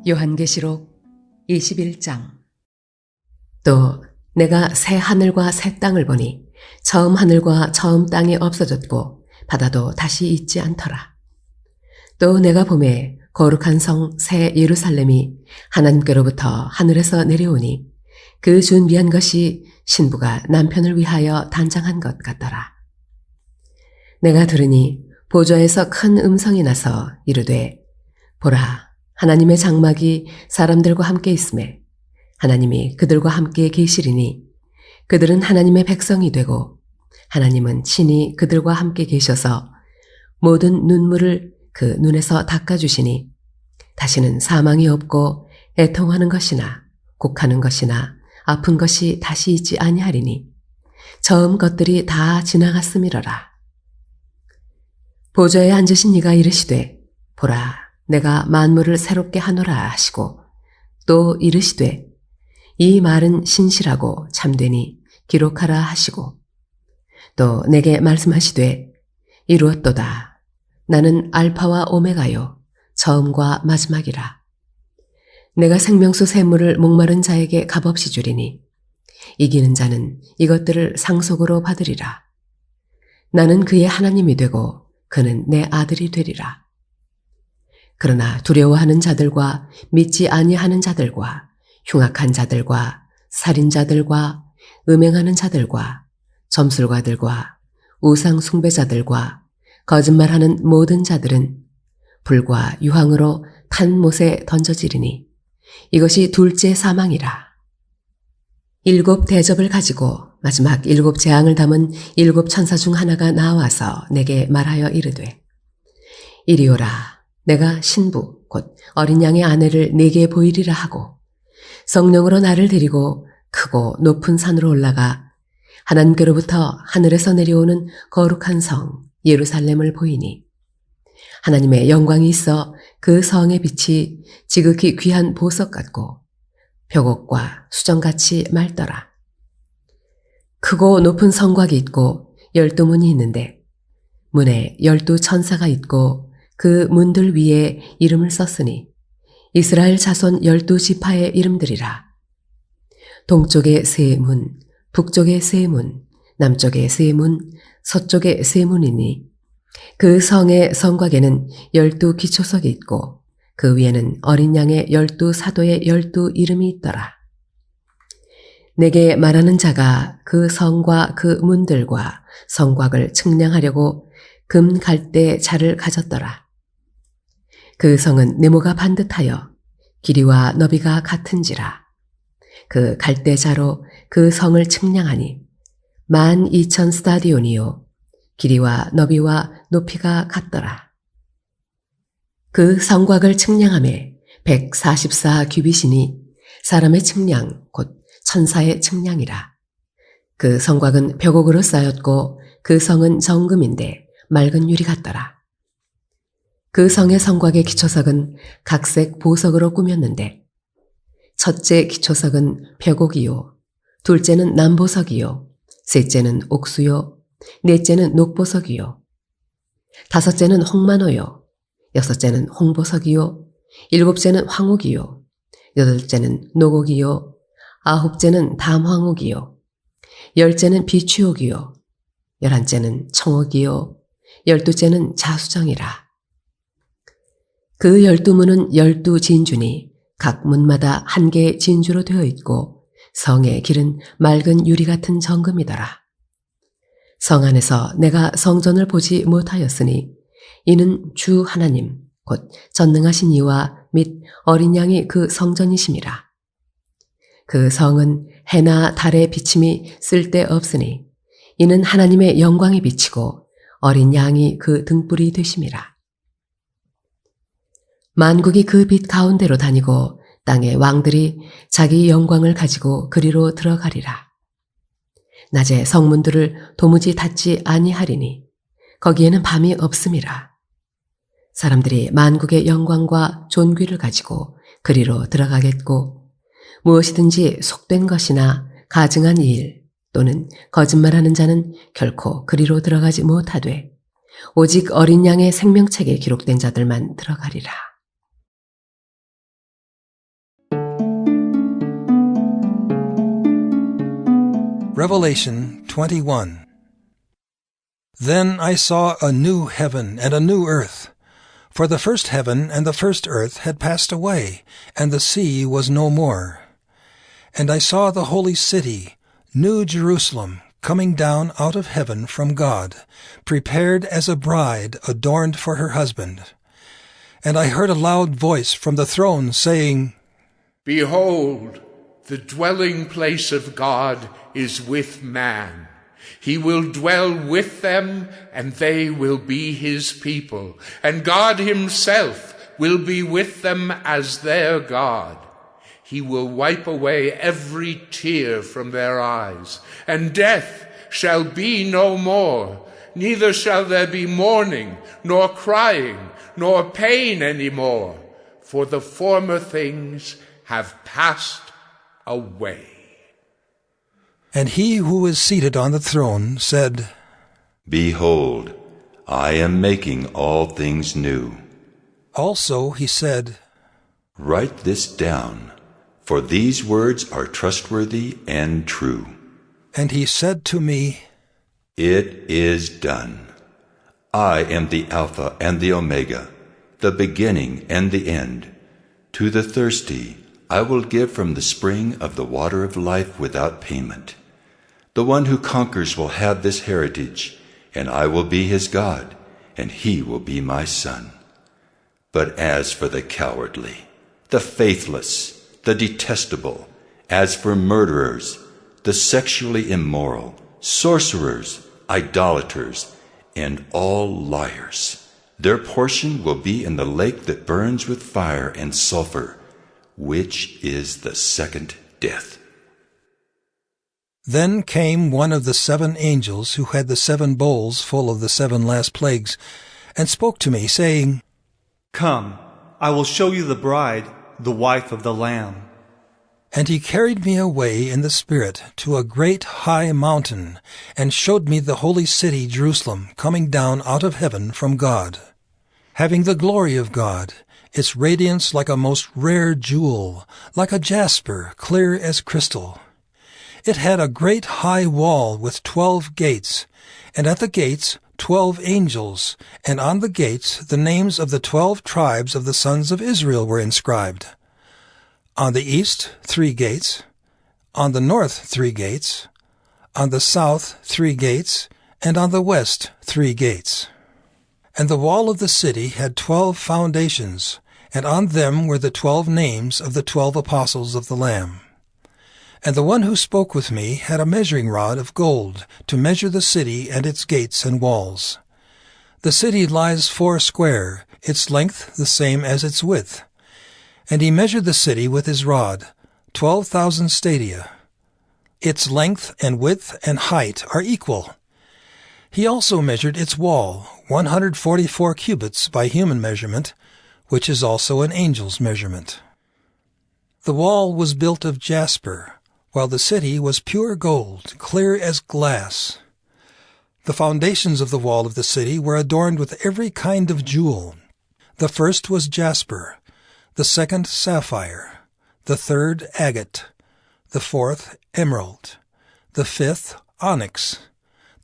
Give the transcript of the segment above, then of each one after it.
요한계시록 21장. 또 내가 새 하늘과 새 땅을 보니 처음 하늘과 처음 땅이 없어졌고 바다도 다시 있지 않더라. 또 내가 보매 거룩한 성 새 예루살렘이 하나님께로부터 하늘에서 내려오니 그 준비한 것이 신부가 남편을 위하여 단장한 것 같더라. 내가 들으니 보좌에서 큰 음성이 나서 이르되, 보라, 하나님의 장막이 사람들과 함께 있음에 하나님이 그들과 함께 계시리니 그들은 하나님의 백성이 되고 하나님은 친히 그들과 함께 계셔서 모든 눈물을 그 눈에서 닦아주시니 다시는 사망이 없고 애통하는 것이나 곡하는 것이나 아픈 것이 다시 있지 아니하리니 처음 것들이 다 지나갔음이러라. 보좌에 앉으신 이가 이르시되, 보라, 내가 만물을 새롭게 하노라 하시고 또 이르시되, 이 말은 신실하고 참되니 기록하라 하시고 또 내게 말씀하시되, 이루었도다. 나는 알파와 오메가요 처음과 마지막이라. 내가 생명수 샘물을 목마른 자에게 값없이 주리니 이기는 자는 이것들을 상속으로 받으리라. 나는 그의 하나님이 되고 그는 내 아들이 되리라. 그러나 두려워하는 자들과 믿지 아니하는 자들과 흉악한 자들과 살인자들과 음행하는 자들과 점술가들과 우상 숭배자들과 거짓말하는 모든 자들은 불과 유황으로 탄 못에 던져지리니 이것이 둘째 사망이라. 7 대접을 가지고 마지막 7 재앙을 담은 7 천사 중 하나가 나와서 내게 말하여 이르되, 이리 오라. 내가 신부 곧 어린 양의 아내를 네게 보이리라 하고 성령으로 나를 데리고 크고 높은 산으로 올라가 하나님께로부터 하늘에서 내려오는 거룩한 성 예루살렘을 보이니 하나님의 영광이 있어 그 성의 빛이 지극히 귀한 보석 같고 벽옥과 수정같이 맑더라. 크고 높은 성곽이 있고 12문이 있는데 문에 12 천사가 있고 그 문들 위에 이름을 썼으니 이스라엘 자손 12지파의 이름들이라. 동쪽에 3문, 북쪽에 3문, 남쪽에 3문, 서쪽에 3문이니 그 성의 성곽에는 12 기초석이 있고 그 위에는 어린 양의 12 사도의 12 이름이 있더라. 내게 말하는 자가 그 성과 그 문들과 성곽을 측량하려고 금 갈대 자를 가졌더라. 그 성은 네모가 반듯하여 길이와 너비가 같은지라. 그 갈대자로 그 성을 측량하니 12,000 스타디온이요 길이와 너비와 높이가 같더라. 그 성곽을 측량함에 144 규빗이니 사람의 측량 곧 천사의 측량이라. 그 성곽은 벽옥으로 쌓였고 그 성은 정금인데 맑은 유리 같더라. 그 성의 성곽의 기초석은 각색 보석으로 꾸몄는데 첫째 기초석은 벽옥이요, 둘째는 남보석이요, 셋째는 옥수요, 넷째는 녹보석이요, 다섯째는 홍만호요, 여섯째는 홍보석이요, 일곱째는 황옥이요, 여덟째는 노곡이요, 아홉째는 담황옥이요, 열째는 비취옥이요, 11째는 청옥이요, 12째는 자수정이라. 그 12문은 12 진주니 각 문마다 한 개의 진주로 되어 있고 성의 길은 맑은 유리 같은 정금이더라. 성 안에서 내가 성전을 보지 못하였으니 이는 주 하나님 곧 전능하신 이와 및 어린 양이 그 성전이심이라. 그 성은 해나 달의 비침이 쓸데없으니 이는 하나님의 영광이 비치고 어린 양이 그 등불이 되심이라. 만국이 그 빛 가운데로 다니고 땅의 왕들이 자기 영광을 가지고 그리로 들어가리라. 낮에 성문들을 도무지 닫지 아니하리니 거기에는 밤이 없음이라. 사람들이 만국의 영광과 존귀를 가지고 그리로 들어가겠고 무엇이든지 속된 것이나 가증한 일 또는 거짓말하는 자는 결코 그리로 들어가지 못하되 오직 어린 양의 생명책에 기록된 자들만 들어가리라. Revelation 21. Then I saw a new heaven and a new earth, for the first heaven and the first earth had passed away, and the sea was no more. And I saw the holy city, New Jerusalem, coming down out of heaven from God, prepared as a bride adorned for her husband. And I heard a loud voice from the throne saying, Behold, the dwelling place of God is with man. He will dwell with them, and they will be his people. And God himself will be with them as their God. He will wipe away every tear from their eyes, and death shall be no more. Neither shall there be mourning, nor crying, nor pain any more, for the former things have passed away. And he who was seated on the throne said, Behold, I am making all things new. Also he said, Write this down, for these words are trustworthy and true. And he said to me, It is done. I am the Alpha and the Omega, the beginning and the end. To the thirsty I will give from the spring of the water of life without payment. The one who conquers will have this heritage, and I will be his God, and he will be my son. But as for the cowardly, the faithless, the detestable, as for murderers, the sexually immoral, sorcerers, idolaters, and all liars, their portion will be in the lake that burns with fire and sulfur, which is the second death. Then came one of the 7 angels who had the 7 bowls full of the 7 last plagues, and spoke to me, saying, Come, I will show you the bride, the wife of the Lamb. And he carried me away in the Spirit to a great high mountain, and showed me the holy city Jerusalem coming down out of heaven from God, having the glory of God, its radiance like a most rare jewel, like a jasper, clear as crystal. It had a great high wall with 12 gates, and at the gates 12 angels, and on the gates the names of the 12 tribes of the sons of Israel were inscribed. On the east 3 gates, on the north 3 gates, on the south 3 gates, and on the west 3 gates. And the wall of the city had 12 foundations, and on them were the 12 names of the 12 apostles of the Lamb. And the one who spoke with me had a measuring rod of gold to measure the city and its gates and walls. The city lies 4 square, its length the same as its width. And he measured the city with his rod, 12,000 stadia. Its length and width and height are equal. He also measured its wall, 144 cubits by human measurement, which is also an angel's measurement. The wall was built of jasper, while the city was pure gold, clear as glass. The foundations of the wall of the city were adorned with every kind of jewel. The first was jasper, the second sapphire, the third agate, the fourth emerald, the fifth onyx,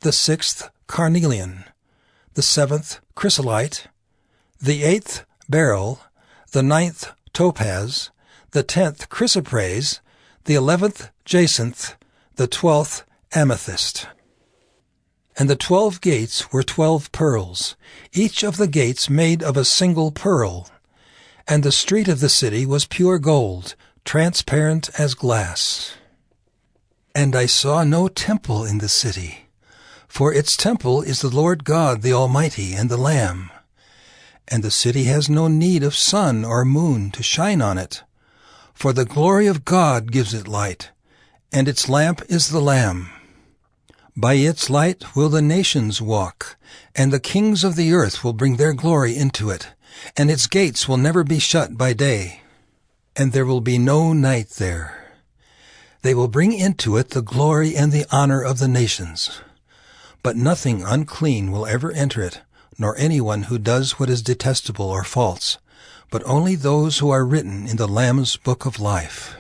the sixth carnelian, the seventh chrysolite, the 8th beryl, the 9th topaz, the 10th chrysoprase, the 11th jacinth, the 12th amethyst. And the 12 gates were 12 pearls, each of the gates made of a single pearl. And the street of the city was pure gold, transparent as glass. And I saw no temple in the city, for its temple is the Lord God the Almighty and the Lamb. And the city has no need of sun or moon to shine on it, for the glory of God gives it light, and its lamp is the Lamb. By its light will the nations walk, and the kings of the earth will bring their glory into it, and its gates will never be shut by day, and there will be no night there. They will bring into it the glory and the honor of the nations. But nothing unclean will ever enter it, nor anyone who does what is detestable or false, but only those who are written in the Lamb's book of life.